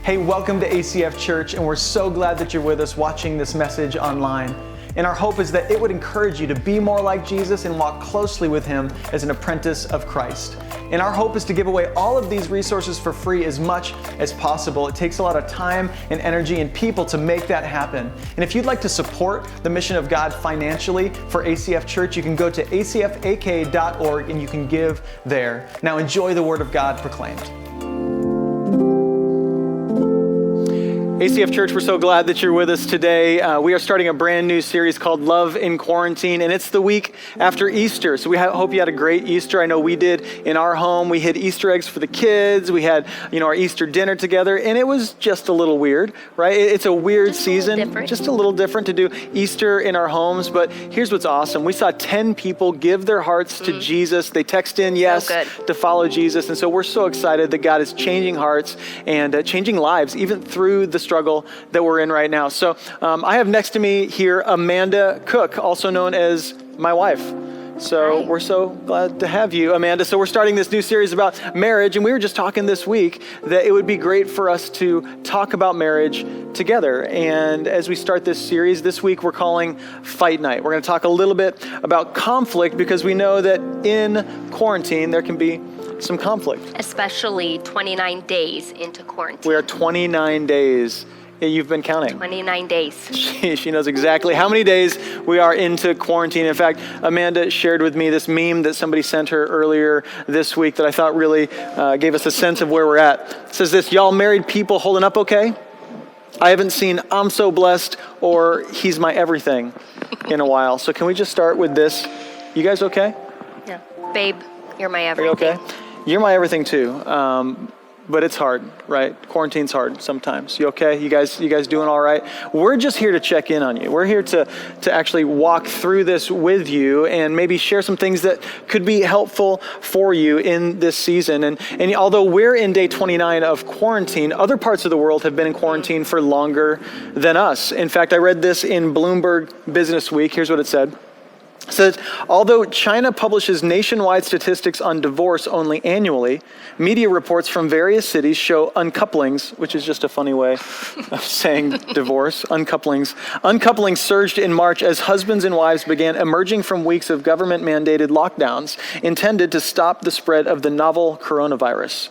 Hey, welcome to ACF Church, and we're so glad that you're with us watching this message online. And our hope is that it would encourage you to be more like Jesus and walk closely with Him as an apprentice of Christ. And our hope is to give away all of these resources for free as much as possible. It takes a lot of time and energy and people to make that happen. And if you'd like to support the mission of God financially for ACF Church, you can go to acfak.org and you can give there. Now enjoy the Word of God proclaimed. ACF Church, we're so glad that you're with us today. We are starting a brand new series called Love in Quarantine, and it's the week after Easter. So we hope you had a great Easter. I know we did in our home. We hid Easter eggs for the kids. We had, our Easter dinner together, and it was just a little weird, right? It's a weird season, just a little different to do Easter in our homes. But here's what's awesome. We saw 10 people give their hearts to Jesus. They text in yes to follow Jesus. And so we're so excited that God is changing hearts and changing lives, even through the struggle that we're in right now. So I have next to me here Amanda Cook, also known as my wife. So Hi. We're so glad to have you, Amanda. So we're starting this new series about marriage, and we were just talking this week that it would be great for us to talk about marriage together. And as we start this series, this week we're calling Fight Night. We're going to talk a little bit about conflict because we know that in quarantine there can be some conflict. Especially 29 days into quarantine. We are 29 days. You've been counting. 29 days. She knows exactly how many days we are into quarantine. In fact, Amanda shared with me this meme that somebody sent her earlier this week that I thought really gave us a sense of where we're at. It says this: y'all married people holding up okay? I haven't seen I'm so blessed or he's my everything in a while. So can we just start with this? You guys okay? Yeah. Babe, you're my everything. Are you okay? You're my everything too. But it's hard, right? Quarantine's hard sometimes. You okay? You guys doing all right? We're just here to check in on you. We're here to actually walk through this with you and maybe share some things that could be helpful for you in this season. And although we're in day 29 of quarantine, other parts of the world have been in quarantine for longer than us. In fact, I read this in Bloomberg Business Week. Here's what it said. It says, although China publishes nationwide statistics on divorce only annually, media reports from various cities show uncouplings, which is just a funny way of saying divorce, uncouplings. Uncouplings surged in March as husbands and wives began emerging from weeks of government-mandated lockdowns intended to stop the spread of the novel coronavirus.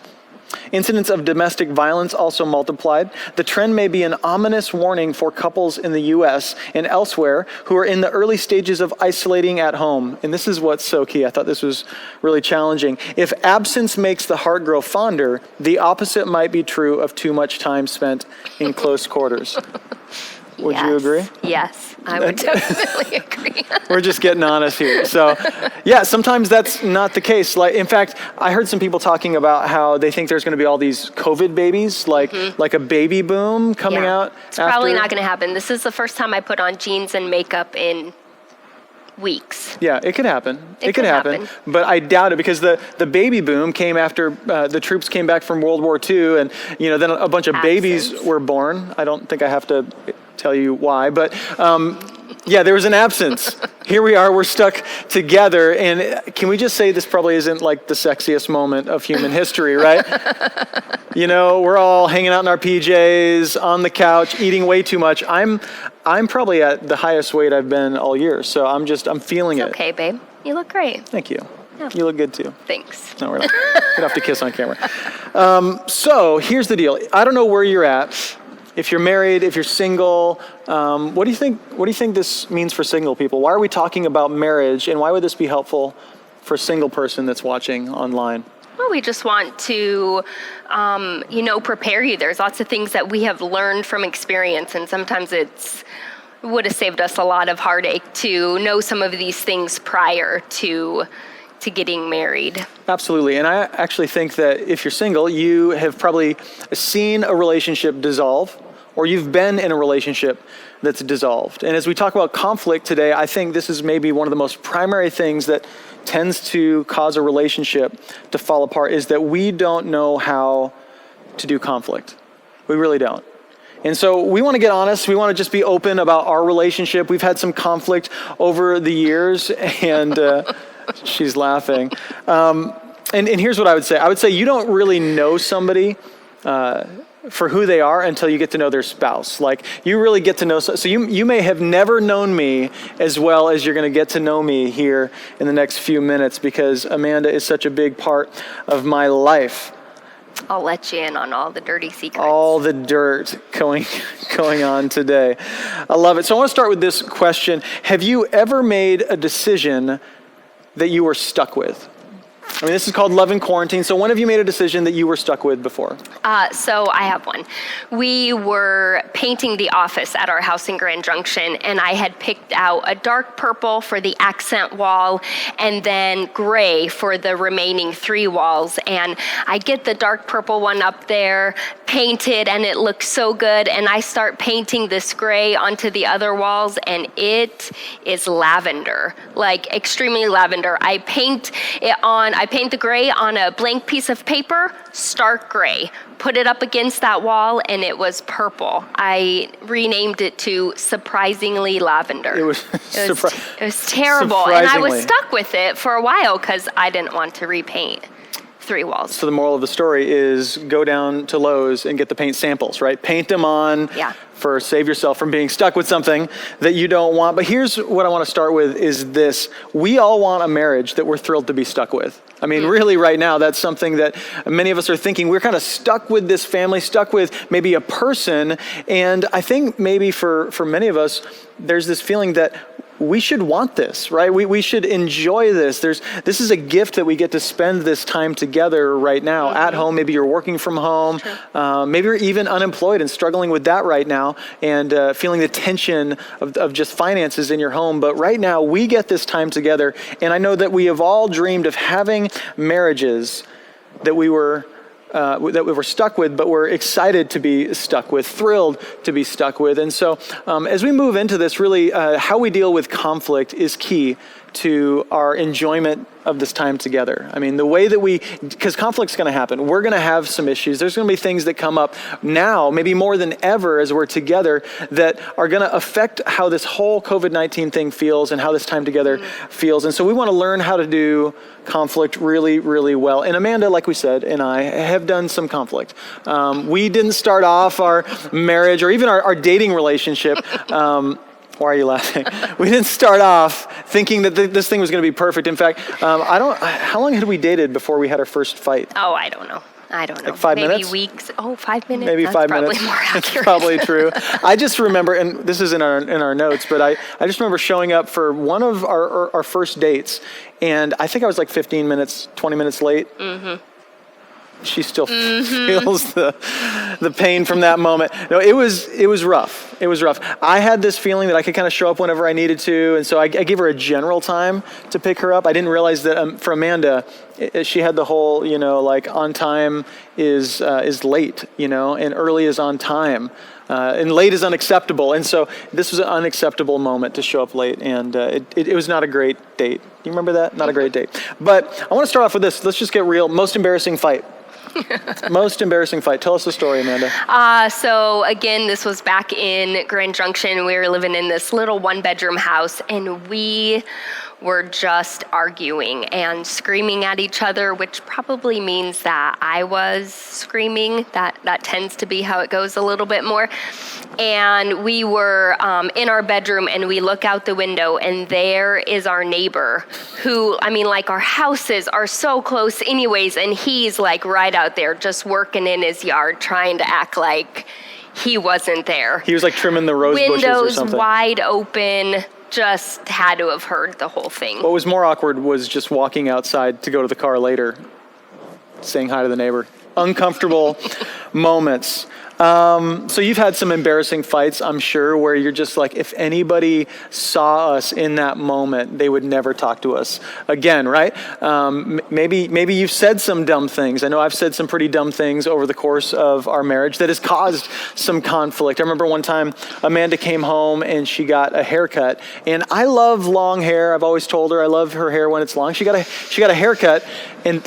Incidents of domestic violence also multiplied. The trend may be an ominous warning for couples in the U.S. and elsewhere who are in the early stages of isolating at home. And this is what's so key. I thought this was really challenging. If absence makes the heart grow fonder, the opposite might be true of too much time spent in close quarters. Would you agree? Yes, I would definitely agree. We're just getting honest here. So, yeah, sometimes that's not the case. Like, in fact, I heard some people talking about how they think there's going to be all these COVID babies, like a baby boom coming out. It's probably not going to happen. This is the first time I put on jeans and makeup in weeks. Yeah, it could happen. It could happen. But I doubt it because the baby boom came after the troops came back from World War II, and then a bunch of babies were born. I don't think I have to tell you why, but there was an absence. Here we are, we're stuck together, and can we just say this probably isn't like the sexiest moment of human history, right? We're all hanging out in our PJs, on the couch, eating way too much. I'm probably at the highest weight I've been all year, so I'm feeling it. Okay, babe. You look great. Thank you. Yeah. You look good too. Thanks. No, we don't have to kiss on camera. So here's the deal. I don't know where you're at. If you're married, if you're single, what do you think this means for single people? Why are we talking about marriage, and why would this be helpful for a single person that's watching online? Well, we just want to, prepare you. There's lots of things that we have learned from experience, and sometimes it would have saved us a lot of heartache to know some of these things prior to getting married. Absolutely. And I actually think that if you're single, you have probably seen a relationship dissolve, or you've been in a relationship that's dissolved. And as we talk about conflict today, I think this is maybe one of the most primary things that tends to cause a relationship to fall apart is that we don't know how to do conflict. We really don't. And so we want to get honest. We want to just be open about our relationship. We've had some conflict over the years, and she's laughing. And here's what I would say. I would say you don't really know somebody for who they are until you get to know their spouse. Like, you really get to know, so you may have never known me as well as you're going to get to know me here in the next few minutes, because Amanda is such a big part of my life. I'll let you in on all the dirty secrets. All the dirt going on today. I love it. So I want to start with this question. Have you ever made a decision that you were stuck with? I mean, this is called Love in Quarantine. So when have you made a decision that you were stuck with before? So I have one. We were painting the office at our house in Grand Junction, and I had picked out a dark purple for the accent wall and then gray for the remaining 3 walls. And I get the dark purple one up there, painted, and it looks so good. And I start painting this gray onto the other walls, and it is lavender, like extremely lavender. I paint the gray on a blank piece of paper, stark gray. Put it up against that wall, and it was purple. I renamed it to Surprisingly Lavender. It was terrible, and I was stuck with it for a while because I didn't want to repaint 3 walls. So the moral of the story is go down to Lowe's and get the paint samples, right? Paint them on. Yeah. Save yourself from being stuck with something that you don't want. But here's what I want to start with is this. We all want a marriage that we're thrilled to be stuck with. I mean, really right now, that's something that many of us are thinking. We're kind of stuck with this family, stuck with maybe a person. And I think maybe for many of us, there's this feeling that we should want this, right? We should enjoy this. This is a gift that we get to spend this time together right now at home. Maybe you're working from home. Maybe you're even unemployed and struggling with that right now and feeling the tension of just finances in your home. But right now we get this time together. And I know that we have all dreamed of having marriages that we were stuck with, but we're excited to be stuck with, thrilled to be stuck with. And so as we move into this, really how we deal with conflict is key to our enjoyment of this time together. I mean, the way that because conflict's going to happen. We're going to have some issues. There's going to be things that come up now, maybe more than ever as we're together, that are going to affect how this whole COVID-19 thing feels and how this time together feels. And so we want to learn how to do conflict really, really well. And Amanda, like we said, and I have done some conflict. We didn't start off our marriage or even our dating relationship why are you laughing? We didn't start off thinking that this thing was going to be perfect. In fact, how long had we dated before we had our first fight? Oh, I don't know. Like 5 minutes? Maybe weeks. Oh, 5 minutes? Maybe That's 5 probably minutes. More accurate. That's probably true. I just remember, and this is in our notes, but I just remember showing up for one of our first dates, and I think I was like 15 minutes, 20 minutes late. She still feels the pain from that moment. No, it was rough. It was rough. I had this feeling that I could kind of show up whenever I needed to, and so I gave her a general time to pick her up. I didn't realize that for Amanda, she had the whole, like on time is late, and early is on time. And late is unacceptable. And so this was an unacceptable moment to show up late, and it was not a great date. You remember that? Not a great date. But I want to start off with this. Let's just get real. Most embarrassing fight. Most embarrassing fight. Tell us the story, Amanda. So again, this was back in Grand Junction. We were living in this little 1-bedroom house, and we were just arguing and screaming at each other, which probably means that I was screaming. That tends to be how it goes a little bit more. And we were in our bedroom, and we look out the window, and there is our neighbor who, our houses are so close anyways, and he's like right out there just working in his yard, trying to act like he wasn't there. He was like trimming the rose bushes or something. Windows wide open. Just had to have heard the whole thing. What was more awkward was just walking outside to go to the car later, saying hi to the neighbor. Uncomfortable moments. So you've had some embarrassing fights, I'm sure, where you're just like, if anybody saw us in that moment, they would never talk to us again, right? Maybe you've said some dumb things. I know I've said some pretty dumb things over the course of our marriage that has caused some conflict. I remember one time Amanda came home and she got a haircut, and I love long hair. I've always told her I love her hair when it's long. She got a haircut, and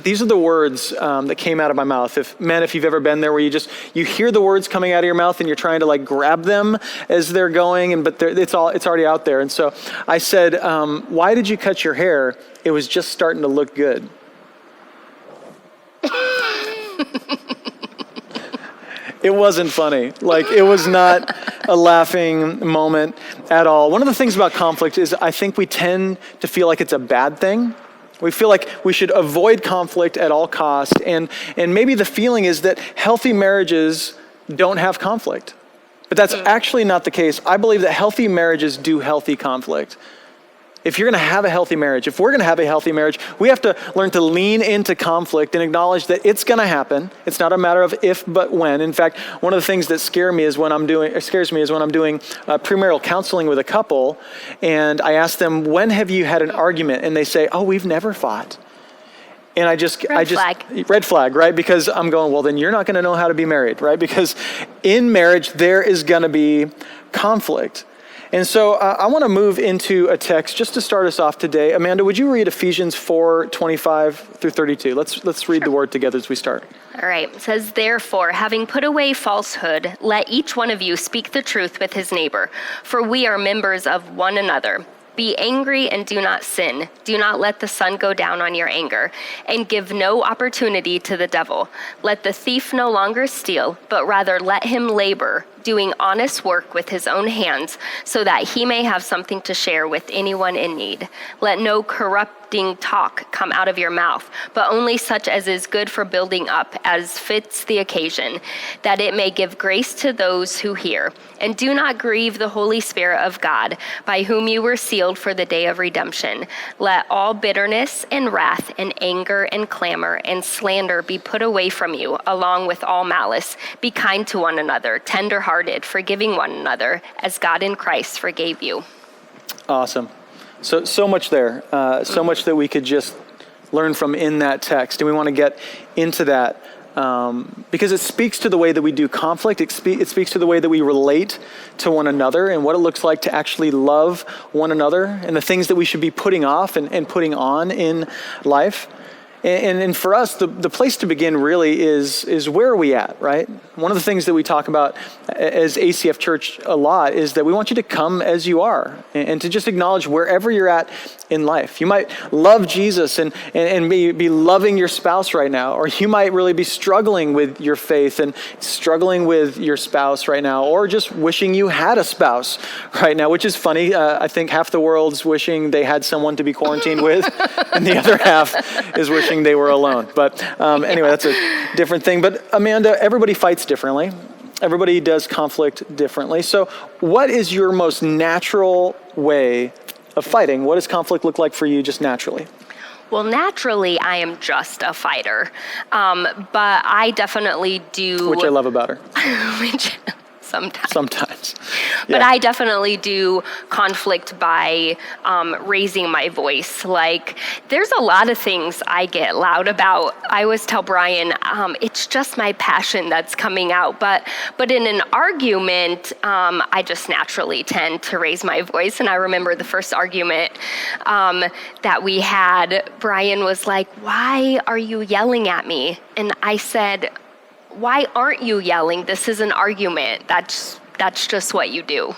these are the words that came out of my mouth. If you've ever been there where you hear the words coming out of your mouth and you're trying to like grab them as they're going, but it's already out there. And so I said, why did you cut your hair? It was just starting to look good. It wasn't funny. Like, it was not a laughing moment at all. One of the things about conflict is I think we tend to feel like it's a bad thing. We feel like we should avoid conflict at all costs. And maybe the feeling is that healthy marriages don't have conflict. But that's actually not the case. I believe that healthy marriages do healthy conflict. If you're going to have a healthy marriage, if we're going to have a healthy marriage, we have to learn to lean into conflict and acknowledge that it's going to happen. It's not a matter of if, but when. In fact, one of the things that scares me is when I'm doing premarital counseling with a couple, and I ask them, when have you had an argument? And they say, oh, we've never fought. And red flag, right? Because I'm going, well, then you're not going to know how to be married, right? Because in marriage, there is going to be conflict. And so I want to move into a text just to start us off today. Amanda, would you read Ephesians 4:25 through 32? Let's read the word together as we start. All right. It says, therefore, having put away falsehood, let each one of you speak the truth with his neighbor, for we are members of one another. Be angry and do not sin. Do not let the sun go down on your anger, and give no opportunity to the devil. Let the thief no longer steal, but rather let him labor, doing honest work with his own hands, so that he may have something to share with anyone in need. Let no corrupting talk come out of your mouth, but only such as is good for building up, as fits the occasion, that it may give grace to those who hear. And do not grieve the Holy Spirit of God, by whom you were sealed for the day of redemption. Let all bitterness and wrath and anger and clamor and slander be put away from you, along with all malice. Be kind to one another, tender-hearted, forgiving one another, as God in Christ forgave you. Awesome. So much there. So much that we could just learn from in that text. And we want to get into that because it speaks to the way that we do conflict. It speaks to the way that we relate to one another and what it looks like to actually love one another and the things that we should be putting off and putting on in life. And for us, the place to begin really is where are we at, right? One of the things that we talk about as ACF Church a lot is that we want you to come as you are and to just acknowledge wherever you're at in life. You might love Jesus and be loving your spouse right now, or you might really be struggling with your faith and struggling with your spouse right now, or just wishing you had a spouse right now, which is funny. I think half the world's wishing they had someone to be quarantined with, and the other half is wishing they were alone. But anyway, that's a different thing. But Amanda, everybody fights differently. Everybody does conflict differently. So what is your most natural way of fighting? What does conflict look like for you just naturally? Well, naturally, I am just a fighter. But I definitely do... Which I love about her. Sometimes. Yeah. But I definitely do conflict by raising my voice. Like, there's a lot of things I get loud about. I always tell Brian, it's just my passion that's coming out. But in an argument, I just naturally tend to raise my voice. And I remember the first argument that we had, Brian was like, "Why are you yelling at me?" And I said, "Why aren't you yelling? This is an argument. That's just what you do."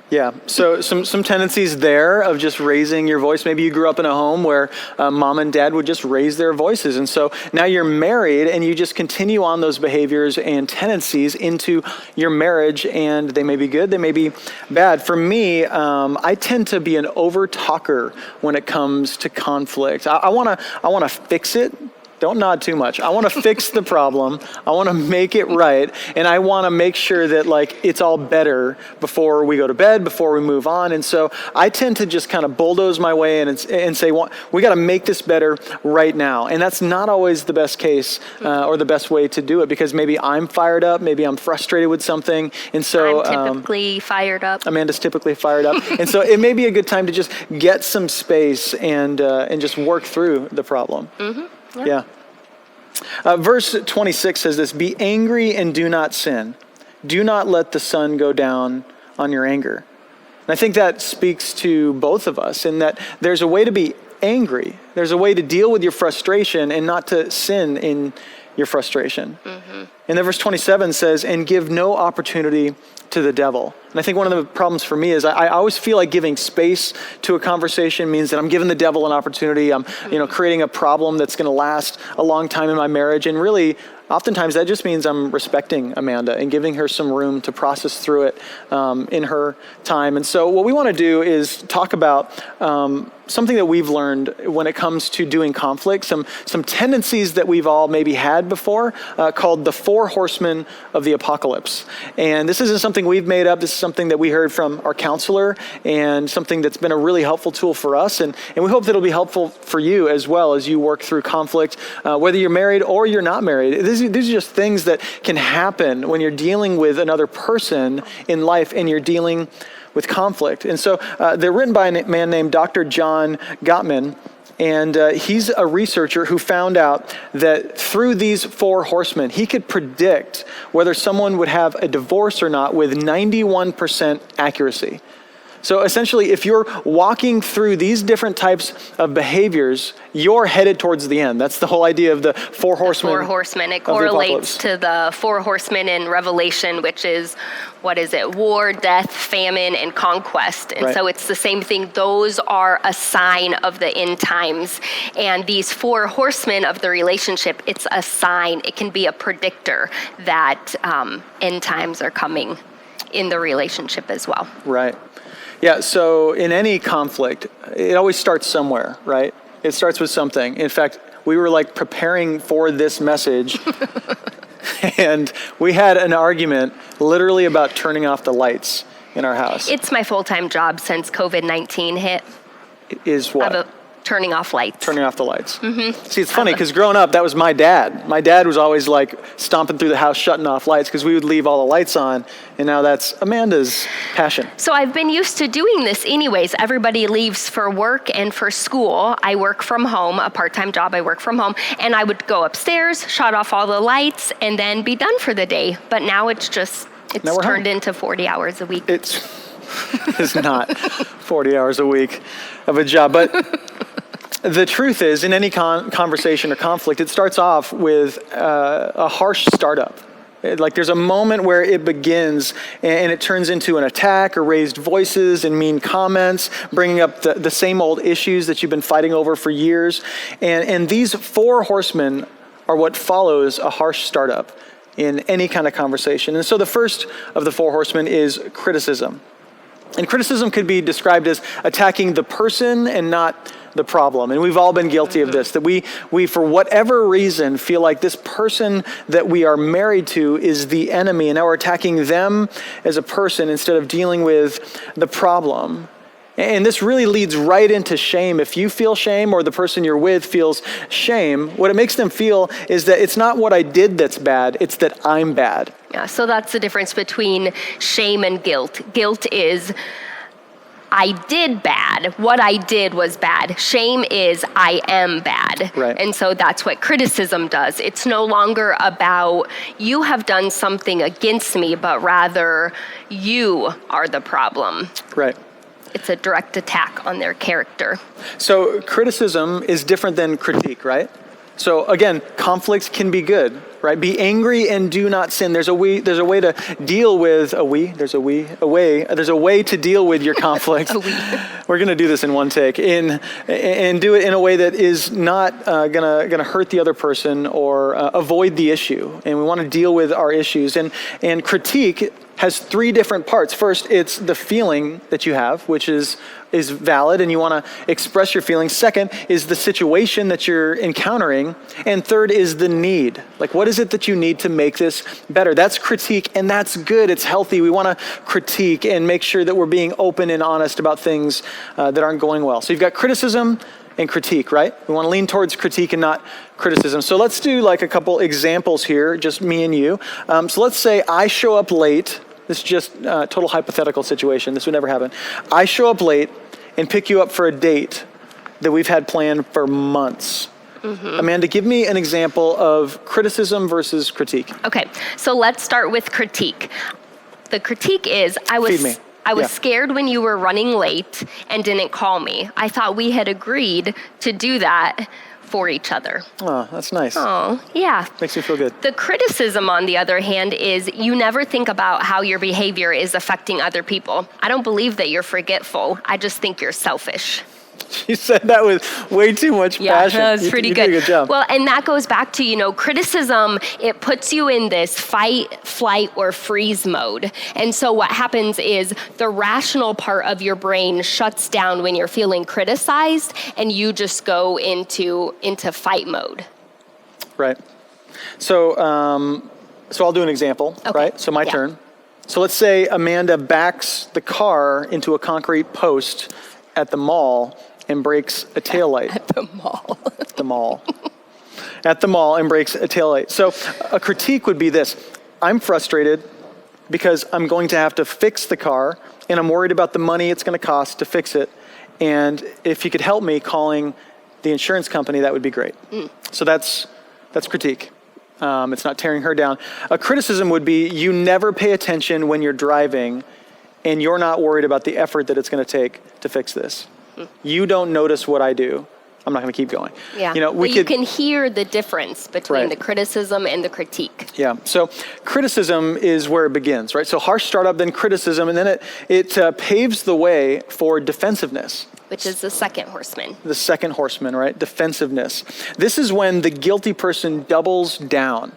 Yeah, so some tendencies there of just raising your voice. Maybe you grew up in a home where mom and dad would just raise their voices. And so now you're married and you just continue on those behaviors and tendencies into your marriage, and they may be good, they may be bad. For me, I tend to be an over-talker when it comes to conflict. I wanna fix it. Don't nod too much. I want to fix the problem. I want to make it right. And I want to make sure that it's all better before we go to bed, before we move on. And so I tend to just kind of bulldoze my way in and say, we got to make this better right now. And that's not always the best case or the best way to do it, because maybe I'm fired up, maybe I'm frustrated with something. And so I'm typically fired up. Amanda's typically fired up. And so it may be a good time to just get some space and just work through the problem. Mm-hmm. Yeah. Verse 26 says this: "Be angry and do not sin. Do not let the sun go down on your anger." And I think that speaks to both of us in that there's a way to be angry. There's a way to deal with your frustration and not to sin in your frustration. Mm-hmm. And then verse 27 says, and give no opportunity to the devil. And I think one of the problems for me is I always feel like giving space to a conversation means that I'm giving the devil an opportunity. I'm, creating a problem that's going to last a long time in my marriage. And really, oftentimes that just means I'm respecting Amanda and giving her some room to process through it in her time. And so what we want to do is talk about something that we've learned when it comes to doing conflict, some tendencies that we've all maybe had before called the 4 Horsemen of the Apocalypse. And this isn't something we've made up. This is something that we heard from our counselor and something that's been a really helpful tool for us. And we hope that it'll be helpful for you as well as you work through conflict, whether you're married or you're not married. These are just things that can happen when you're dealing with another person in life and you're dealing with conflict. And so they're written by a man named Dr. John Gottman. And he's a researcher who found out that through these 4 horsemen, he could predict whether someone would have a divorce or not with 91% accuracy. So essentially, if you're walking through these different types of behaviors, you're headed towards the end. That's the whole idea of the 4 horsemen. 4 horsemen. It correlates to the 4 horsemen in Revelation, which is, war, death, famine, and conquest. And so it's the same thing. Those are a sign of the end times. And these 4 horsemen of the relationship, it's a sign. It can be a predictor that end times are coming in the relationship as well. Right. Yeah, so in any conflict, it always starts somewhere, right? It starts with something. In fact, we were preparing for this message and we had an argument literally about turning off the lights in our house. It's my full-time job since COVID-19 hit. Is what? Turning off lights. Turning off the lights. Mm-hmm. See, it's funny because growing up, that was my dad. My dad was always stomping through the house, shutting off lights because we would leave all the lights on. And now that's Amanda's passion. So I've been used to doing this anyways. Everybody leaves for work and for school. I work from home, a part-time job. I work from home. And I would go upstairs, shut off all the lights, and then be done for the day. But now it's turned into 40 hours a week. It's not 40 hours a week of a job. But the truth is, in any conversation or conflict, it starts off with a harsh startup. There's a moment where it begins and it turns into an attack or raised voices and mean comments, bringing up the same old issues that you've been fighting over for years. And these 4 horsemen are what follows a harsh startup in any kind of conversation. And so the first of the 4 horsemen is criticism. And criticism could be described as attacking the person and not the problem. And we've all been guilty of this, that we for whatever reason feel like this person that we are married to is the enemy, and now we're attacking them as a person instead of dealing with the problem. And this really leads right into shame. If you feel shame or the person you're with feels shame, what it makes them feel is that it's not what I did that's bad, it's that I'm bad. Yeah, so that's the difference between shame and guilt. Guilt is, I did bad. What I did was bad. Shame is, I am bad. Right. And so that's what criticism does. It's no longer about you have done something against me, but rather you are the problem. Right. It's a direct attack on their character. So criticism is different than critique, right? So again, conflict can be good, right? Be angry and do not sin. There's a way to deal with There's a way to deal with your conflict. We're going to do this in one take and do it in a way that is not gonna hurt the other person or avoid the issue. And we want to deal with our issues. And critique has 3 different parts. First, it's the feeling that you have, which is valid, and you want to express your feelings. Second is the situation that you're encountering. And third is the need. What is it that you need to make this better? That's critique, and that's good. It's healthy. We want to critique and make sure that we're being open and honest about things that aren't going well. So you've got criticism and critique, right? We want to lean towards critique and not criticism. So let's do a couple examples here, just me and you. So let's say I show up late. This is just a total hypothetical situation. This would never happen. I show up late and pick you up for a date that we've had planned for months. Mm-hmm. Amanda, give me an example of criticism versus critique. Okay, so let's start with critique. The critique is, I was scared when you were running late and didn't call me. I thought we had agreed to do that for each other. Oh, that's nice. Oh, yeah. Makes me feel good. The criticism, on the other hand, is you never think about how your behavior is affecting other people. I don't believe that you're forgetful. I just think you're selfish. You said that with way too much passion. Yeah, that was pretty you good. did a good job. Well, and that goes back to, criticism, it puts you in this fight, flight, or freeze mode. And so what happens is the rational part of your brain shuts down when you're feeling criticized, and you just go into fight mode. Right. So I'll do an example, Okay. right? So my turn. So let's say Amanda backs the car into a concrete post at the mall and breaks a taillight. At the mall. At the mall and breaks a taillight. So a critique would be this. I'm frustrated because I'm going to have to fix the car, and I'm worried about the money it's going to cost to fix it. And if you could help me calling the insurance company, that would be great. So that's critique. It's not tearing her down. A criticism would be you never pay attention when you're driving and you're not worried about the effort that it's going to take to fix this. You don't notice what I do. I'm not going to keep going. Yeah, you can hear the difference between the criticism and the critique. Yeah, so criticism is where it begins, right? So harsh startup, then criticism, and then it paves the way for defensiveness. Which is the second horseman. The second horseman, right? Defensiveness. This is when the guilty person doubles down,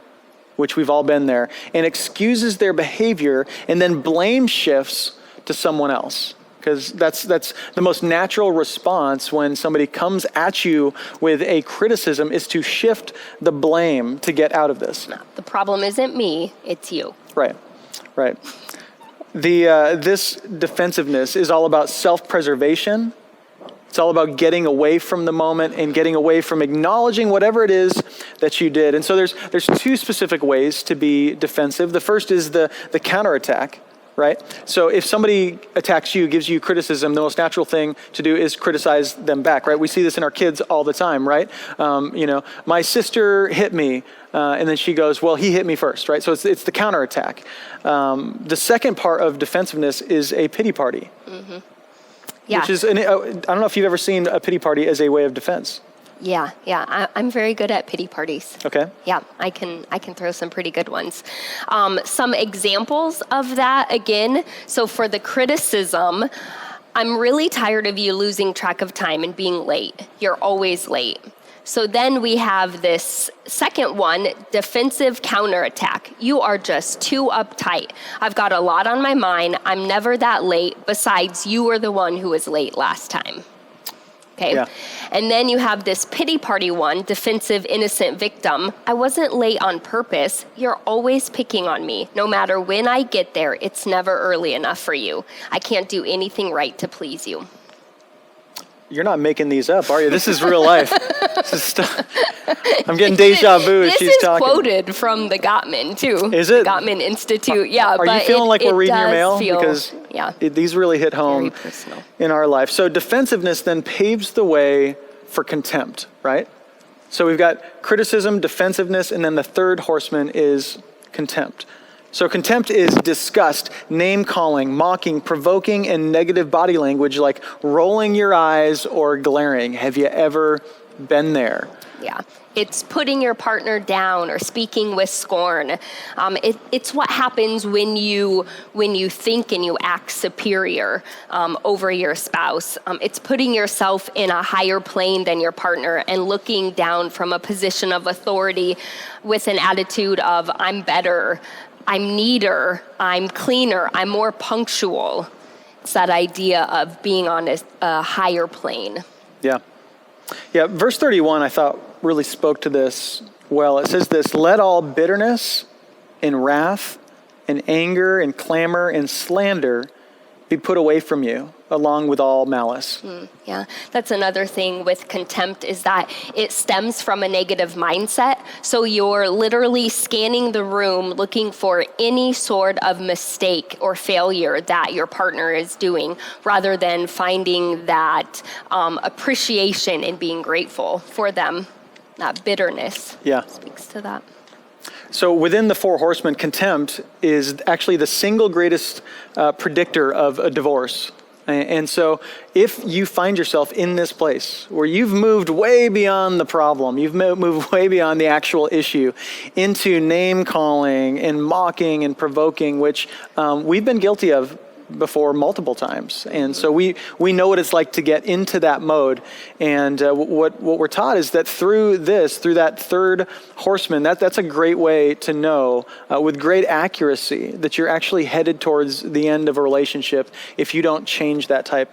which we've all been there, and excuses their behavior and then blame shifts to someone else. Because that's the most natural response when somebody comes at you with a criticism is to shift the blame to get out of this. No, the problem isn't me, it's you. Right. This defensiveness is all about self-preservation. It's all about getting away from the moment and getting away from acknowledging whatever it is that you did. And so there's two specific ways to be defensive. The first is the counterattack. Right? So if somebody attacks you, gives you criticism, the most natural thing to do is criticize them back, right? We see this in our kids all the time, right? My sister hit me, and then she goes, well, he hit me first, right? So it's the counterattack. The second part of defensiveness is a pity party. Mm-hmm. Yeah. Which is, I don't know if you've ever seen a pity party as a way of defense. Yeah. I'm very good at pity parties. Okay. Yeah, I can throw some pretty good ones. Some examples of that, again, so for the criticism, I'm really tired of you losing track of time and being late. You're always late. So then we have this second one, defensive counterattack. You are just too uptight. I've got a lot on my mind. I'm never that late. Besides, you were the one who was late last time. Okay. Yeah. And then you have this pity party one, defensive innocent victim. I wasn't late on purpose. You're always picking on me. No matter when I get there, it's never early enough for you. I can't do anything right to please you. You're not making these up, are you? This is real life. This is stuff. I'm getting deja vu as she's talking. This is quoted from the Gottman, too. Is it? The Gottman Institute, yeah. Are you feeling like we're reading your mail? Because these really hit home in our life. So defensiveness then paves the way for contempt, right? So we've got criticism, defensiveness, and then the third horseman is contempt. So contempt is disgust, name-calling, mocking, provoking, and negative body language like rolling your eyes or glaring. Have you ever been there? Yeah. It's putting your partner down or speaking with scorn. It's what happens when you think and you act superior over your spouse. It's putting yourself in a higher plane than your partner and looking down from a position of authority with an attitude of, I'm better, I'm neater, I'm cleaner, I'm more punctual. It's that idea of being on a higher plane. Yeah. Yeah, verse 31 I thought really spoke to this well. It says this, let all bitterness and wrath and anger and clamor and slander be put away from you, along with all malice. Yeah, that's another thing with contempt is that it stems from a negative mindset. So you're literally scanning the room looking for any sort of mistake or failure that your partner is doing, rather than finding that appreciation and being grateful for them. That bitterness speaks to that. So within the four horsemen, contempt is actually the single greatest predictor of a divorce And so if you find yourself in this place where you've moved way beyond the problem, you've moved way beyond the actual issue into name calling and mocking and provoking, which we've been guilty of before multiple times. And so we know what it's like to get into that mode. And what we're taught is that through that third horseman, that's a great way to know with great accuracy that you're actually headed towards the end of a relationship if you don't change that type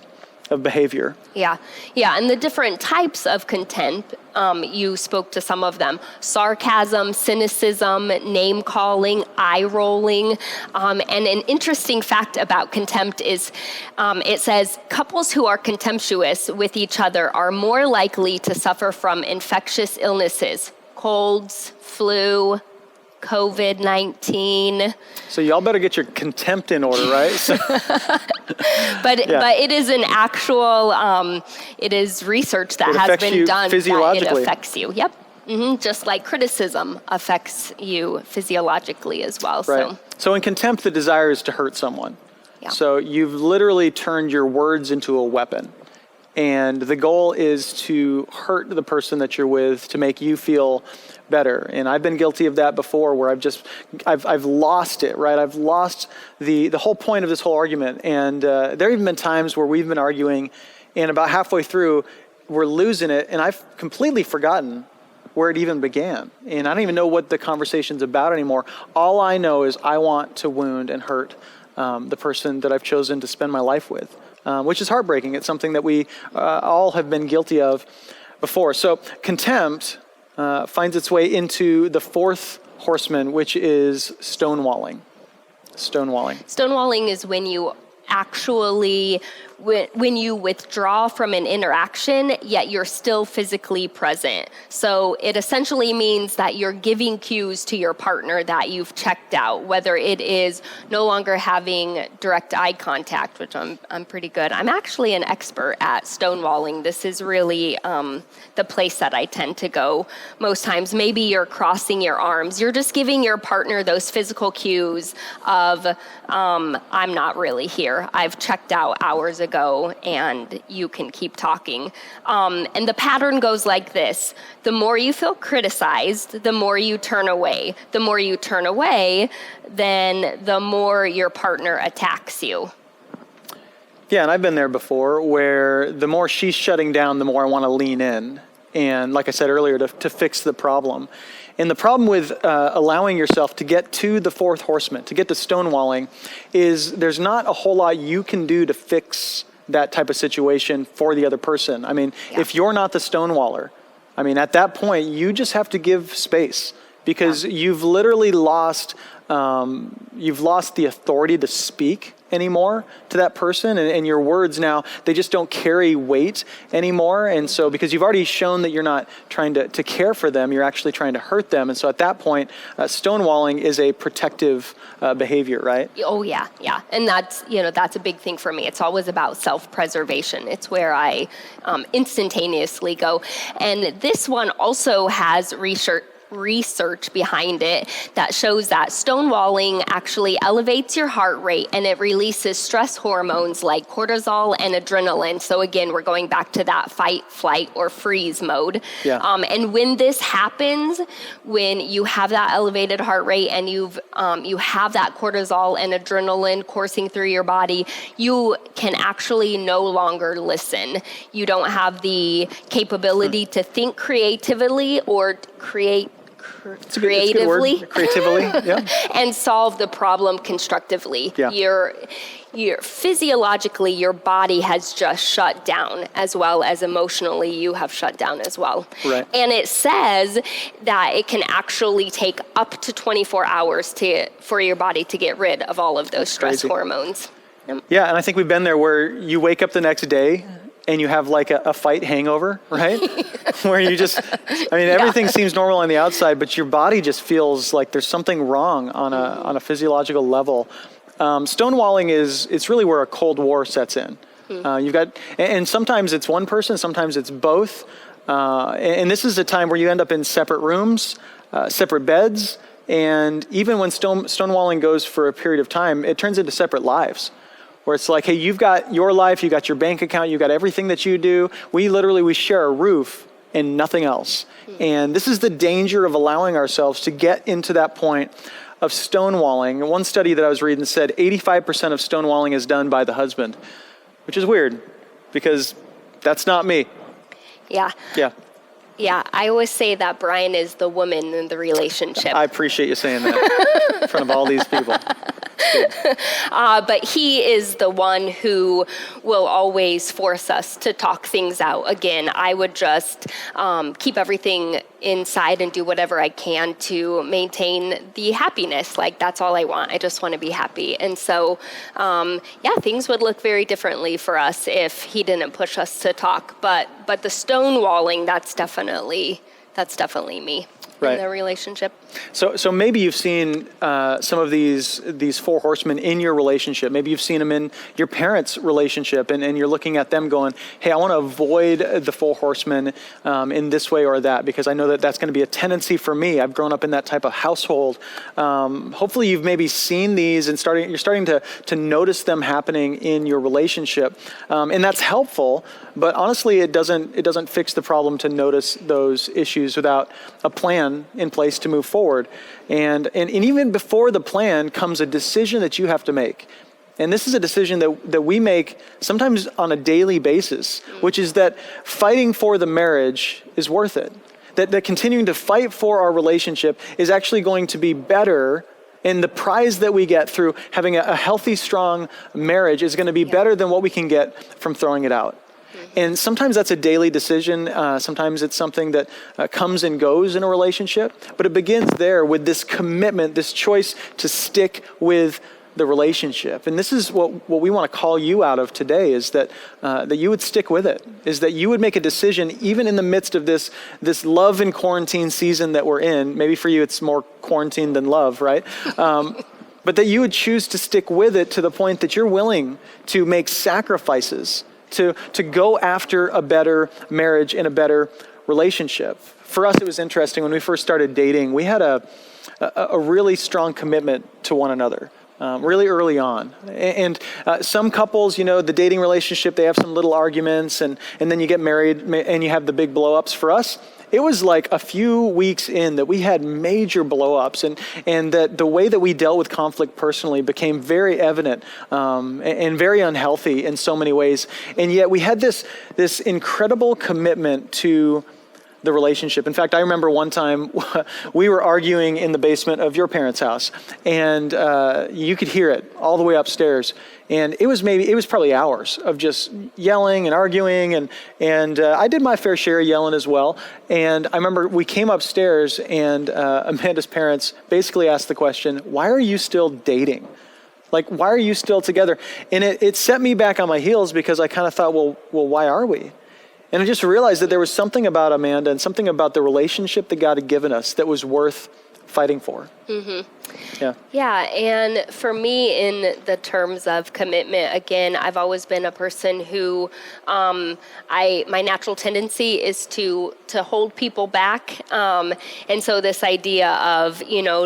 of behavior. Yeah, and the different types of contempt, you spoke to some of them. Sarcasm, cynicism, name-calling, eye-rolling. And an interesting fact about contempt is it says, couples who are contemptuous with each other are more likely to suffer from infectious illnesses, colds, flu, COVID-19. So y'all better get your contempt in order, right? But it is an actual, it is research that has been done that it affects you. Yep. Just like criticism affects you physiologically as well. Right. So in contempt, the desire is to hurt someone. Yeah. So you've literally turned your words into a weapon. And the goal is to hurt the person that you're with to make you feel better. And I've been guilty of that before where I've lost it, right? I've lost the whole point of this whole argument. And there have even been times where we've been arguing and about halfway through, we're losing it. And I've completely forgotten where it even began. And I don't even know what the conversation's about anymore. All I know is I want to wound and hurt the person that I've chosen to spend my life with. Which is heartbreaking. It's something that we all have been guilty of before. So contempt finds its way into the fourth horseman, which is stonewalling. Stonewalling is when you actually, when you withdraw from an interaction, yet you're still physically present. So it essentially means that you're giving cues to your partner that you've checked out, whether it is no longer having direct eye contact, which I'm pretty good. I'm actually an expert at stonewalling. This is really the place that I tend to go most times. Maybe you're crossing your arms. You're just giving your partner those physical cues of, I'm not really here. I've checked out hours ago and you can keep talking. And the pattern goes like this. The more you feel criticized, the more you turn away. The more you turn away, then the more your partner attacks you. Yeah, and I've been there before where the more she's shutting down, the more I want to lean in. And like I said earlier, to fix the problem. And the problem with allowing yourself to get to the fourth horseman, to get to stonewalling, is there's not a whole lot you can do to fix that type of situation for the other person. I mean, if you're not the stonewaller, I mean, at that point, you just have to give space because you've literally lost the authority to speak anymore to that person, and your words now, they just don't carry weight anymore. And so because you've already shown that you're not trying to care for them, you're actually trying to hurt them. And so at that point, stonewalling is a protective behavior, right? Oh yeah. And that's a big thing for me. It's always about self-preservation. It's where I instantaneously go. And this one also has research behind it that shows that stonewalling actually elevates your heart rate and it releases stress hormones like cortisol and adrenaline. So again, we're going back to that fight, flight, or freeze mode. Yeah. And when this happens, when you have that elevated heart rate and you have that cortisol and adrenaline coursing through your body, you can actually no longer listen. You don't have the capability to think creatively or creatively, yeah. And solve the problem constructively. Yeah. You're physiologically, your body has just shut down, as well as emotionally you have shut down as well. Right. And it says that it can actually take up to 24 hours for your body to get rid of all of those stress hormones. Yeah, and I think we've been there where you wake up the next day and you have like a fight hangover, right? Where you just, everything seems normal on the outside, but your body just feels like there's something wrong on a physiological level. Stonewalling it's really where a Cold War sets in. You've got, and sometimes it's one person, sometimes it's both. And this is a time where you end up in separate rooms, separate beds, and even when stonewalling goes for a period of time, it turns into separate lives, where it's like, hey, you've got your life, you got your bank account, you got everything that you do. We share a roof and nothing else. And this is the danger of allowing ourselves to get into that point of stonewalling. One study that I was reading said 85% of stonewalling is done by the husband, which is weird because that's not me. Yeah. Yeah. Yeah, I always say that Brian is the woman in the relationship. I appreciate you saying that in front of all these people. But he is the one who will always force us to talk things out. Again, I would just keep everything inside and do whatever I can to maintain the happiness. Like, that's all I want. I just want to be happy. And so, things would look very differently for us if he didn't push us to talk. But the stonewalling, that's definitely me. Right. In the relationship. So maybe you've seen some of these four horsemen in your relationship. Maybe you've seen them in your parents' relationship, and you're looking at them going, hey, I want to avoid the four horsemen in this way or that, because I know that that's going to be a tendency for me. I've grown up in that type of household. Hopefully you've maybe seen these and you're starting to notice them happening in your relationship. And that's helpful, but honestly, it doesn't fix the problem to notice those issues without a plan in place to move forward. And even before the plan comes a decision that you have to make. And this is a decision that we make sometimes on a daily basis, which is that fighting for the marriage is worth it. That continuing to fight for our relationship is actually going to be better, and the prize that we get through having a healthy, strong marriage is going to be better than what we can get from throwing it out. And sometimes that's a daily decision. Sometimes it's something that comes and goes in a relationship. But it begins there with this commitment, this choice to stick with the relationship. And this is what we want to call you out of today, is that you would stick with it, is that you would make a decision even in the midst of this love and quarantine season that we're in. Maybe for you it's more quarantine than love, right? But that you would choose to stick with it to the point that you're willing to make sacrifices to go after a better marriage and a better relationship. For us, it was interesting. When we first started dating, we had a really strong commitment to one another. Really early on. And some couples, the dating relationship, they have some little arguments and then you get married and you have the big blow-ups. For us, it was like a few weeks in that we had major blow-ups and that the way that we dealt with conflict personally became very evident and very unhealthy in so many ways. And yet we had this incredible commitment to the relationship. In fact, I remember one time we were arguing in the basement of your parents' house, and you could hear it all the way upstairs. And it was probably hours of just yelling and arguing, and I did my fair share of yelling as well. And I remember we came upstairs, and Amanda's parents basically asked the question, "Why are you still dating? Like, why are you still together?" And it set me back on my heels, because I kind of thought, well, why are we? And I just realized that there was something about Amanda and something about the relationship that God had given us that was worth fighting for. Mm-hmm. Yeah. Yeah, and for me, in the terms of commitment, again, I've always been a person who, my natural tendency is to hold people back. And so this idea of,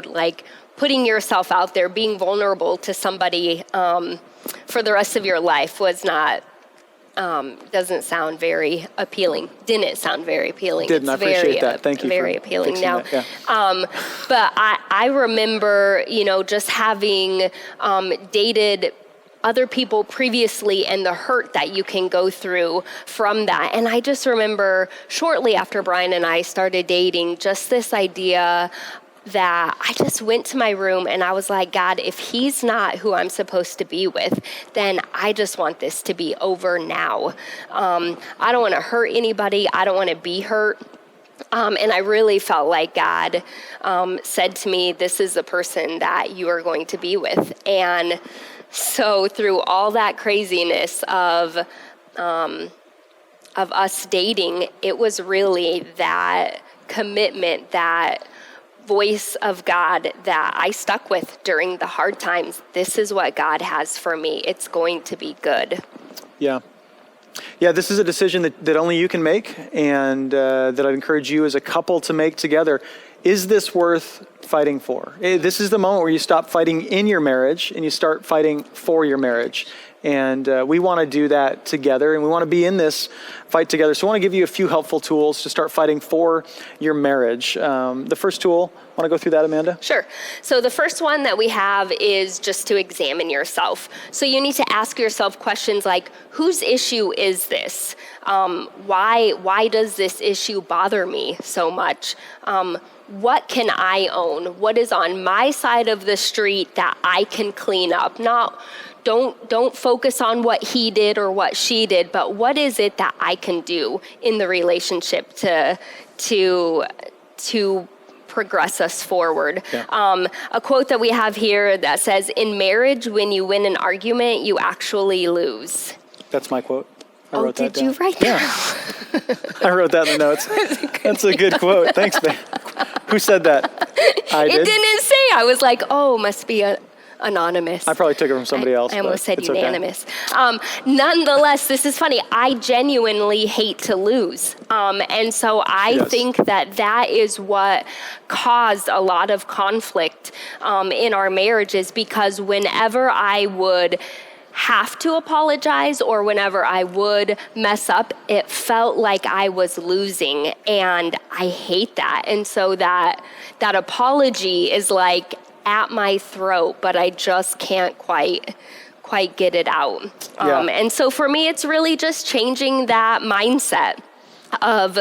like putting yourself out there, being vulnerable to somebody for the rest of your life was not, doesn't sound very appealing. Didn't sound very appealing. Didn't. I appreciate that. Thank you. Very for appealing now. That, yeah. But I remember, just having dated other people previously and the hurt that you can go through from that. And I just remember shortly after Brian and I started dating, just this idea that I just went to my room and I was like, God, if he's not who I'm supposed to be with, then I just want this to be over now. I don't want to hurt anybody. I don't want to be hurt. And I really felt like God said to me, this is the person that you are going to be with. And so through all that craziness of us dating, it was really that commitment, that voice of God that I stuck with during the hard times. This is what God has for me. It's going to be good. Yeah. Yeah, this is a decision that only you can make, and that I'd encourage you as a couple to make together. Is this worth fighting for. This is the moment where you stop fighting in your marriage and you start fighting for your marriage. And we want to do that together, and we want to be in this fight together. So I want to give you a few helpful tools to start fighting for your marriage. The first tool, want to go through that, Amanda? Sure. So the first one that we have is just to examine yourself. So you need to ask yourself questions like, whose issue is this? Why does this issue bother me so much? What can I own? What is on my side of the street that I can clean up? Don't focus on what he did or what she did, but what is it that I can do in the relationship to progress us forward. Yeah. A quote that we have here that says, in marriage, when you win an argument, you actually lose. That's my quote. I wrote that down. Did you write that? Yeah. I wrote that in the notes. That's a good quote. Thanks, babe. Who said that? I did. It didn't say. I was like, oh, must be anonymous. I probably took it from somebody else. I almost said unanimous. Okay. Nonetheless, this is funny. I genuinely hate to lose. And so I think that is what caused a lot of conflict in our marriages, because whenever I would have to apologize or whenever I would mess up, it felt like I was losing, and I hate that. And so that apology is like at my throat, but I just can't quite get it out. And so for me, it's really just changing that mindset of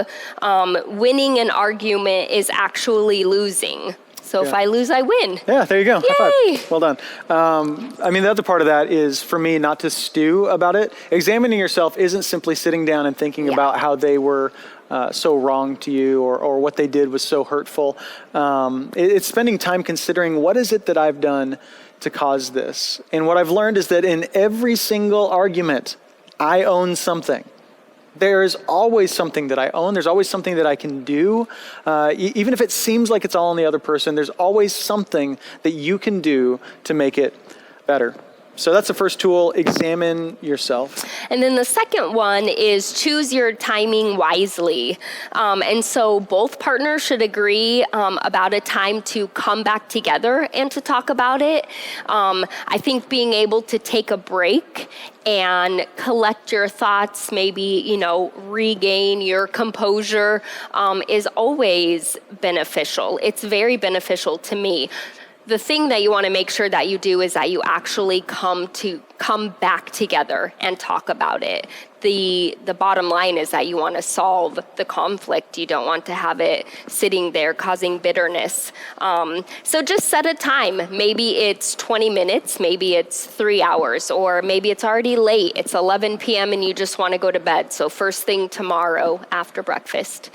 winning an argument is actually losing. So if I lose, I win. Yeah, there you go. Yay! High five. Well done. The other part of that is for me not to stew about it. Examining yourself isn't simply sitting down and thinking about how they were so wrong to you or what they did was so hurtful. It's spending time considering, what is it that I've done to cause this? And what I've learned is that in every single argument, I own something. There is always something that I own. There's always something that I can do. Even if it seems like it's all on the other person, there's always something that you can do to make it better. So that's the first tool, examine yourself. And then the second one is choose your timing wisely. And so both partners should agree about a time to come back together and to talk about it. I think being able to take a break and collect your thoughts, maybe, regain your composure is always beneficial. It's very beneficial to me. The thing that you want to make sure that you do is that you actually come back together and talk about it. The bottom line is that you want to solve the conflict. You don't want to have it sitting there causing bitterness. So just set a time. Maybe it's 20 minutes, maybe it's 3 hours, or maybe it's already late. It's 11 p.m. and you just want to go to bed. So first thing tomorrow after breakfast.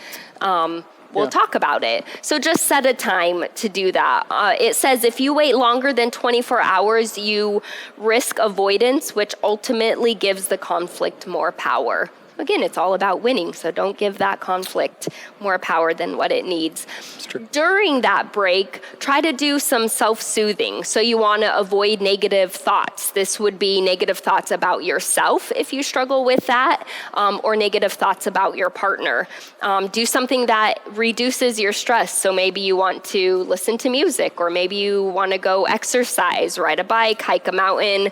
We'll talk about it. So just set a time to do that. It says if you wait longer than 24 hours, you risk avoidance, which ultimately gives the conflict more power. Again, it's all about winning, so don't give that conflict more power than what it needs. During that break, try to do some self-soothing. So you want to avoid negative thoughts. This would be negative thoughts about yourself if you struggle with that, or negative thoughts about your partner. Do something that reduces your stress. So maybe you want to listen to music, or maybe you want to go exercise, ride a bike, hike a mountain,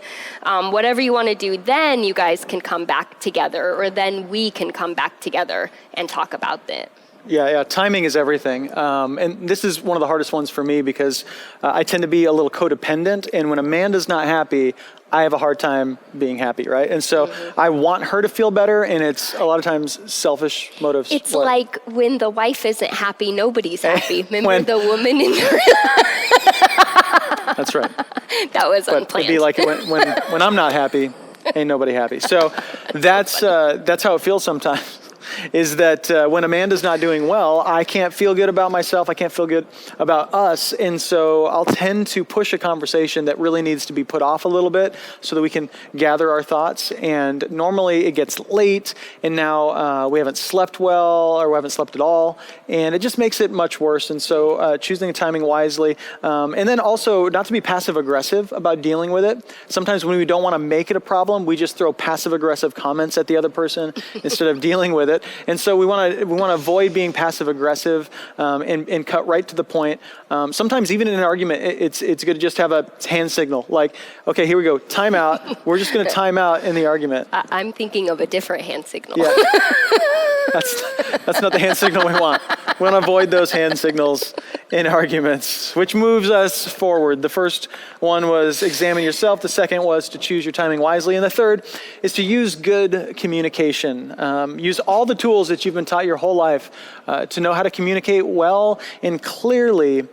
whatever you want to do. Then you guys can come back together, or then we can come back together and talk about it. Yeah, timing is everything. And this is one of the hardest ones for me because I tend to be a little codependent. And when Amanda's not happy, I have a hard time being happy, right? And so I want her to feel better, and it's a lot of times selfish motives. It's like when the wife isn't happy, nobody's happy. Remember the woman in the... That's right. That was unplanned. It'd be like when I'm not happy, ain't nobody happy. So that's how it feels sometimes. Is that when Amanda's not doing well, I can't feel good about myself. I can't feel good about us. And so I'll tend to push a conversation that really needs to be put off a little bit so that we can gather our thoughts. And normally it gets late, and now we haven't slept well, or we haven't slept at all. And it just makes it much worse. And so choosing timing wisely. And then also not to be passive aggressive about dealing with it. Sometimes when we don't want to make it a problem, we just throw passive aggressive comments at the other person instead of dealing with it. it. And so we want to avoid being passive aggressive and cut right to the point. Sometimes even in an argument, it's good to just have a hand signal. Like, okay, here we go. Time out. We're just going to time out in the argument. I'm thinking of a different hand signal. Yeah. That's not the hand signal we want. We want to avoid those hand signals in arguments, which moves us forward. The first one was examine yourself. The second was to choose your timing wisely. And the third is to use good communication. Use all the tools that you've been taught your whole life to know how to communicate well and clearly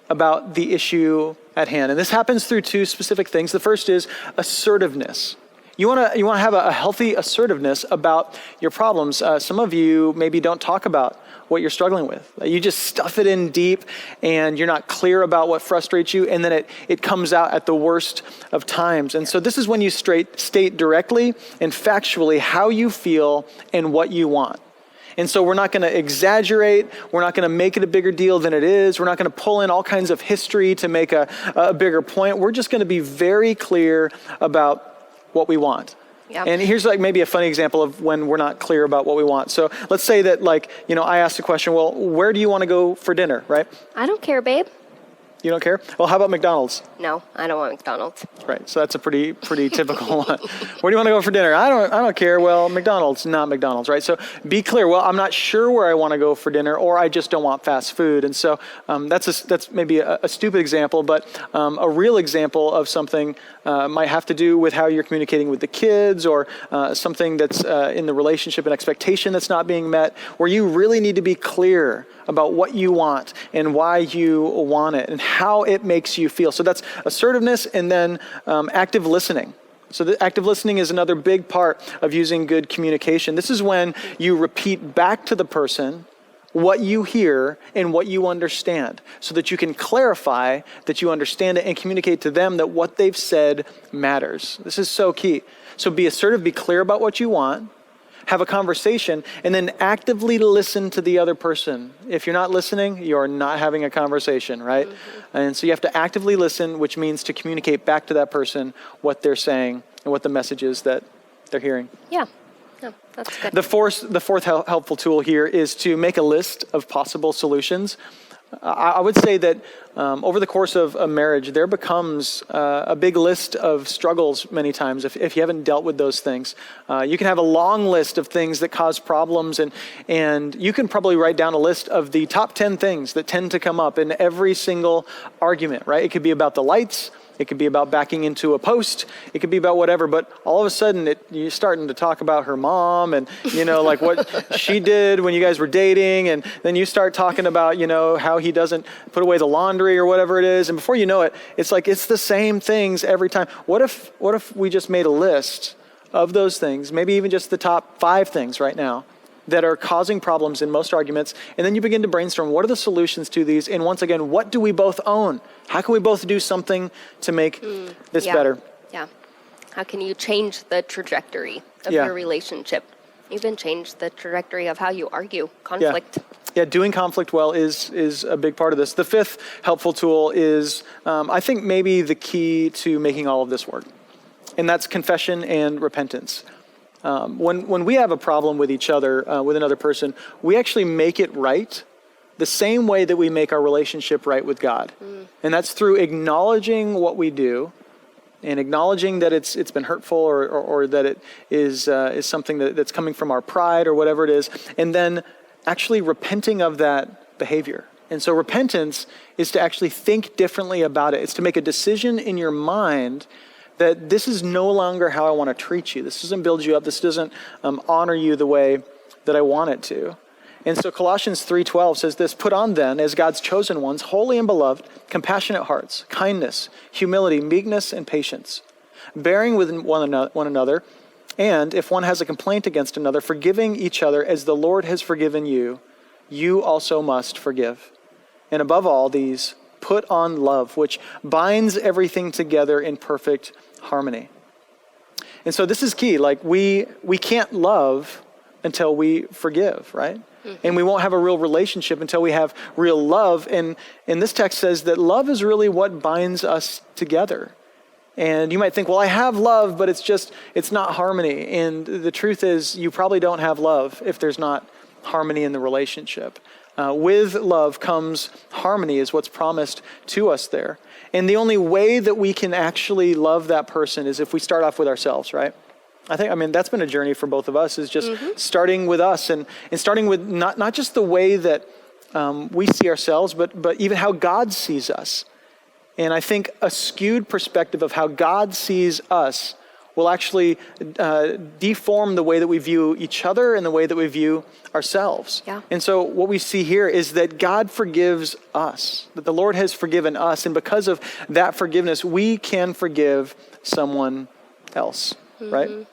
about the issue at hand. And this happens through two specific things. The first is assertiveness. You want to have a healthy assertiveness about your problems. Some of you maybe don't talk about what you're struggling with. You just stuff it in deep and you're not clear about what frustrates you, and then it comes out at the worst of times. And so this is when you state directly and factually how you feel and what you want. And so we're not going to exaggerate. We're not going to make it a bigger deal than it is. We're not going to pull in all kinds of history to make a bigger point. We're just going to be very clear about what we want. Yep. And here's like maybe a funny example of when we're not clear about what we want. So let's say that I asked the question, well, where do you want to go for dinner, right? I don't care, babe. You don't care? Well, how about McDonald's? No, I don't want McDonald's. Right, so that's a pretty typical one. Where do you want to go for dinner? I don't care. Well, McDonald's, not McDonald's, right? So be clear. Well, I'm not sure where I want to go for dinner, or I just don't want fast food. And so that's maybe a stupid example, but a real example of something might have to do with how you're communicating with the kids, or something that's in the relationship, an expectation that's not being met, where you really need to be clear about what you want and why you want it and how it makes you feel. So that's assertiveness, and then active listening. So the active listening is another big part of using good communication. This is when you repeat back to the person what you hear and what you understand, so that you can clarify that you understand it and communicate to them that what they've said matters. This is so key. So be assertive, be clear about what you want, have a conversation, and then actively listen to the other person. If you're not listening, you're not having a conversation, right? Mm-hmm. And so you have to actively listen, which means to communicate back to that person what they're saying and what the message is that they're hearing. Yeah. No, that's good. The fourth helpful tool here is to make a list of possible solutions. I would say that over the course of a marriage, there becomes a big list of struggles many times if you haven't dealt with those things. You can have a long list of things that cause problems, and you can probably write down a list of the top 10 things that tend to come up in every single argument, right? It could be about the lights. It could be about backing into a post. It could be about whatever, but all of a sudden you're starting to talk about her mom and, like what she did when you guys were dating. And then you start talking about, how he doesn't put away the laundry or whatever it is. And before you know it, it's like, it's the same things every time. What if we just made a list of those things, maybe even just the top 5 things right now that are causing problems in most arguments, and then you begin to brainstorm, what are the solutions to these? And once again, what do we both own? How can we both do something to make this better? Yeah. How can you change the trajectory of your relationship? Even change the trajectory of how you argue, conflict. Yeah, doing conflict well is a big part of this. The fifth helpful tool is, I think, maybe the key to making all of this work, and that's confession and repentance. When we have a problem with each other, with another person, we actually make it right the same way that we make our relationship right with God. And that's through acknowledging what we do and acknowledging that it's been hurtful or that it is something that's coming from our pride or whatever it is, and then actually repenting of that behavior. And so repentance is to actually think differently about it. It's to make a decision in your mind that this is no longer how I want to treat you. This doesn't build you up. This doesn't honor you the way that I want it to. And so Colossians 3:12 says this, put on then, as God's chosen ones, holy and beloved, compassionate hearts, kindness, humility, meekness, and patience, bearing with one another, and if one has a complaint against another, forgiving each other as the Lord has forgiven you, you also must forgive. And above all these, put on love, which binds everything together in perfect harmony. And so this is key. Like we can't love until we forgive, right? Mm-hmm. And we won't have a real relationship until we have real love. And this text says that love is really what binds us together. And you might think, well, I have love, but it's not harmony. And the truth is, you probably don't have love if there's not harmony in the relationship. With love comes harmony, is what's promised to us there. And the only way that we can actually love that person is if we start off with ourselves, right? I mean, that's been a journey for both of us, is just starting with us and starting with not just the way that we see ourselves, but even how God sees us. And I think a skewed perspective of how God sees us will actually deform the way that we view each other and the way that we view ourselves. Yeah. And so what we see here is that God forgives us, that the Lord has forgiven us. And because of that forgiveness, we can forgive someone else, right?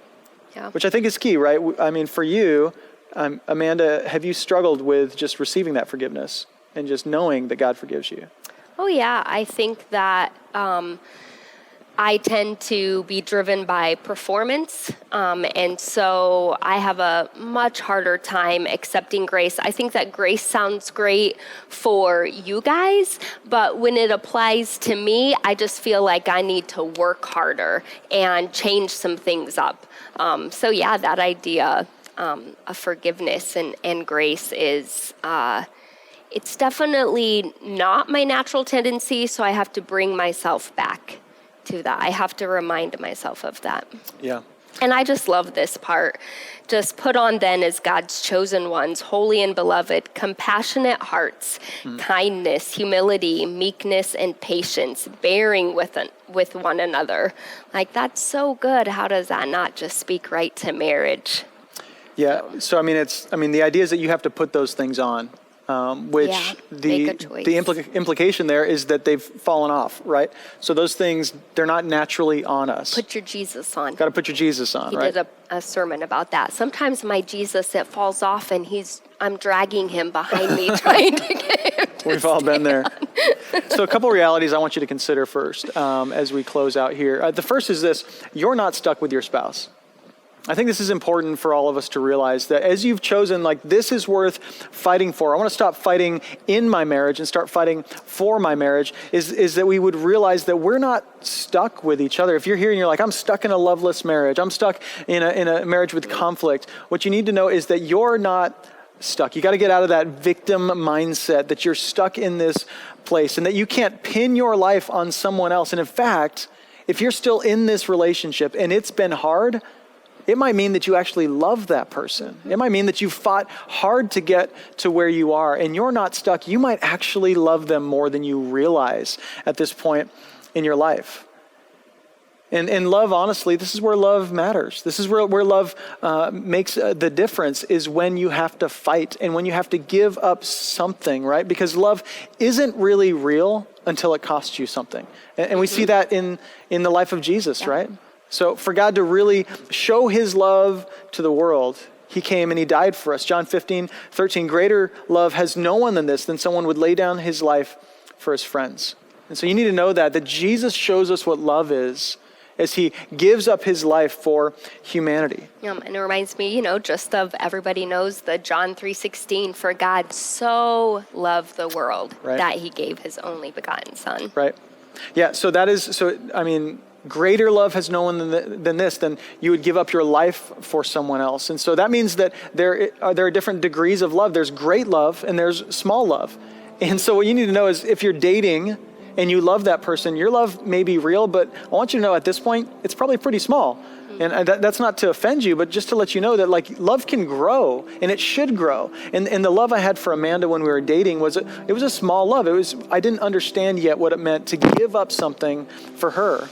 Yeah. Which I think is key, right? I mean, for you, Amanda, have you struggled with just receiving that forgiveness and just knowing that God forgives you? Oh, yeah. I think that I tend to be driven by performance. And so I have a much harder time accepting grace. I think that grace sounds great for you guys, but when it applies to me, I just feel like I need to work harder and change some things up. So yeah, that idea of forgiveness and grace is... it's definitely not my natural tendency, so I have to bring myself back to that. I have to remind myself of that. Yeah. And I just love this part. Just put on then as God's chosen ones, holy and beloved, compassionate hearts, kindness, humility, meekness, and patience, bearing with one another. Like, that's so good. How does that not just speak right to marriage? Yeah. So I mean, the idea is that you have to put those things on. Which the implication there is that they've fallen off, right? So those things, they're not naturally on us. Put your Jesus on. Got to put your Jesus on, right? He did a sermon about that. Sometimes my Jesus, it falls off and I'm dragging him behind me trying to get him to We've all been there. on. So a couple realities I want you to consider first as we close out here. The first is this: you're not stuck with your spouse. I think this is important for all of us to realize that as you've chosen, like, this is worth fighting for. I want to stop fighting in my marriage and start fighting for my marriage, is that we would realize that we're not stuck with each other. If you're here and you're like, I'm stuck in a loveless marriage, I'm stuck in a marriage with conflict, what you need to know is that you're not stuck. You got to get out of that victim mindset that you're stuck in this place and that you can't pin your life on someone else. And in fact, if you're still in this relationship and it's been hard, it might mean that you actually love that person. It might mean that you fought hard to get to where you are and you're not stuck. You might actually love them more than you realize at this point in your life. And love, honestly, this is where love matters. This is where love makes the difference, is when you have to fight and when you have to give up something, right? Because love isn't really real until it costs you something. And we see that in the life of Jesus, right? So for God to really show his love to the world, he came and he died for us. John 15:13, greater love has no one than this, than someone would lay down his life for his friends. And so you need to know that Jesus shows us what love is as he gives up his life for humanity. And it reminds me, just of, everybody knows the John 3:16, for God so loved the world that he gave his only begotten son. Right. Yeah, greater love has no one than this, then you would give up your life for someone else. And so that means that there are different degrees of love. There's great love and there's small love. And so what you need to know is, if you're dating and you love that person, your love may be real, but I want you to know at this point, it's probably pretty small. And that's not to offend you, but just to let you know that, like, love can grow and it should grow. And the love I had for Amanda when we were dating was a small love. I didn't understand yet what it meant to give up something for her.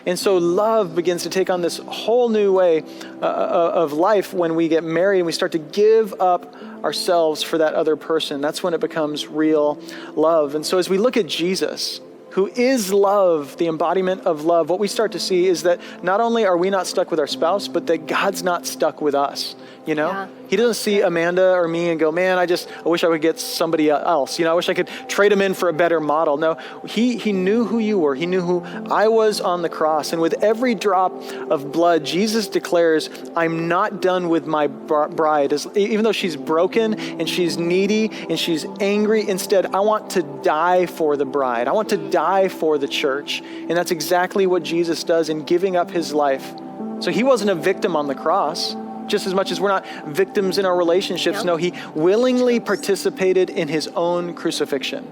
And so love begins to take on this whole new way of life when we get married and we start to give up ourselves for that other person. That's when it becomes real love. And so as we look at Jesus, who is love, the embodiment of love, what we start to see is that not only are we not stuck with our spouse, but that God's not stuck with us. you know? Yeah. He doesn't see Amanda or me and go, man, I wish I would get somebody else. I wish I could trade him in for a better model. No, he knew who you were. He knew who I was on the cross. And with every drop of blood, Jesus declares, I'm not done with my bride. Even though she's broken and she's needy and she's angry, instead, I want to die for the bride. I want to die for the church. And that's exactly what Jesus does in giving up his life. So he wasn't a victim on the cross, just as much as we're not victims in our relationships. Yep. No, he willingly participated in his own crucifixion.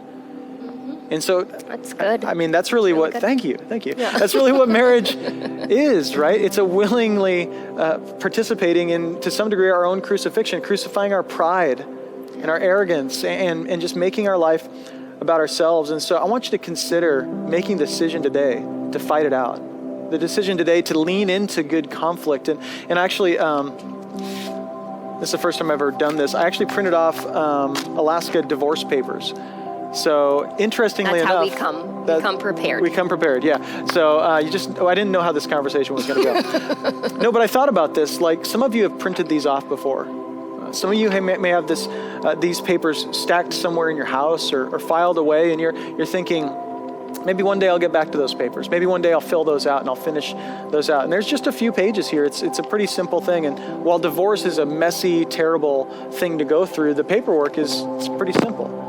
And so, That's good. I mean, that's really what, good. thank you. Yeah. That's really what marriage is, right? It's a willingly participating in, to some degree, our own crucifixion, crucifying our pride and our arrogance and just making our life about ourselves. And so I want you to consider making the decision today to fight it out. The decision today to lean into good conflict. And actually, this is the first time I've ever done this. I actually printed off Alaska divorce papers. So interestingly That's enough, how we come prepared. We come prepared, yeah. So I didn't know how this conversation was going to go. No, but I thought about this. Like, some of you have printed these off before. Some of you may have these papers stacked somewhere in your house or filed away, and you're thinking, maybe one day I'll get back to those papers. Maybe one day I'll fill those out and I'll finish those out. And there's just a few pages here. It's a pretty simple thing. And while divorce is a messy, terrible thing to go through, the paperwork it's pretty simple.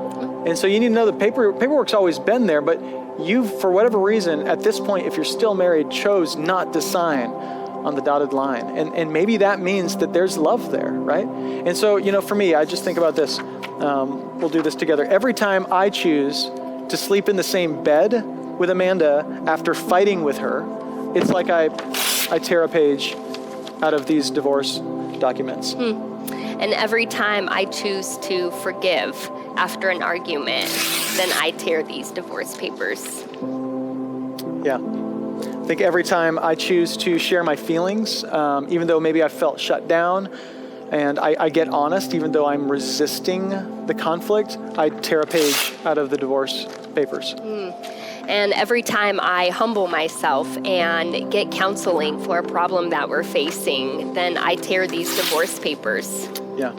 And so you need to know the paperwork's always been there, but you, for whatever reason, at this point, if you're still married, chose not to sign on the dotted line. And maybe that means that there's love there, right? And so, for me, I just think about this. We'll do this together. Every time I choose to sleep in the same bed with Amanda after fighting with her, it's like I tear a page out of these divorce documents. And every time I choose to forgive after an argument, then I tear these divorce papers. Yeah. I think every time I choose to share my feelings, even though maybe I felt shut down, and I get honest, even though I'm resisting the conflict, I tear a page out of the divorce papers. And every time I humble myself and get counseling for a problem that we're facing, then I tear these divorce papers. Yeah.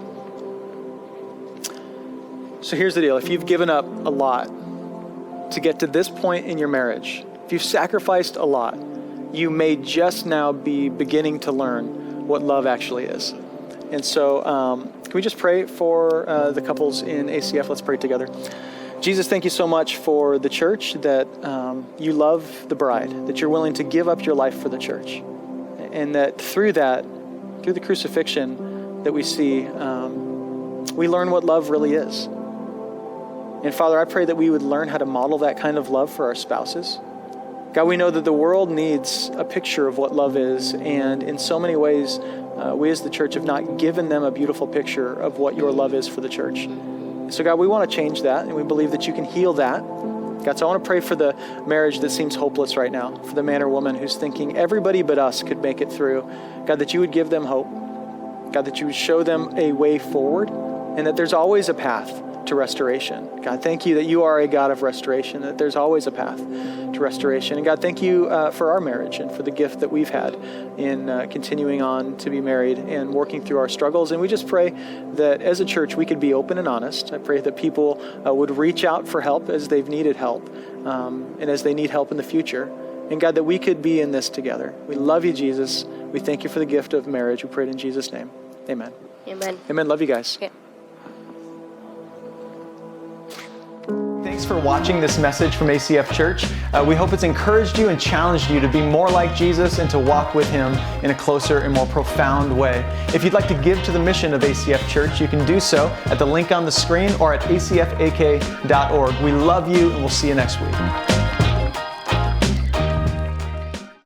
So here's the deal. If you've given up a lot to get to this point in your marriage, if you've sacrificed a lot, you may just now be beginning to learn what love actually is. And so can we just pray for the couples in ACF? Let's pray together. Jesus, thank you so much for the church, that you love the bride, that you're willing to give up your life for the church. And that through the crucifixion that we see, we learn what love really is. And Father, I pray that we would learn how to model that kind of love for our spouses. God, we know that the world needs a picture of what love is, and in so many ways, we as the church have not given them a beautiful picture of what your love is for the church. So God, we want to change that, and we believe that you can heal that. God, so I want to pray for the marriage that seems hopeless right now, for the man or woman who's thinking everybody but us could make it through. God, that you would give them hope. God, that you would show them a way forward, and that there's always a path to restoration. God, thank you that you are a God of restoration, that there's always a path to restoration. And God, thank you for our marriage and for the gift that we've had in continuing on to be married and working through our struggles. And we just pray that as a church, we could be open and honest. I pray that people would reach out for help as they've needed help and as they need help in the future. And God, that we could be in this together. We love you, Jesus. We thank you for the gift of marriage. We pray it in Jesus' name. Amen. Amen. Amen. Love you guys. Yeah. Thanks for watching this message from ACF Church. We hope it's encouraged you and challenged you to be more like Jesus and to walk with him in a closer and more profound way. If you'd like to give to the mission of ACF Church, you can do so at the link on the screen or at acfak.org. We love you, and we'll see you next week.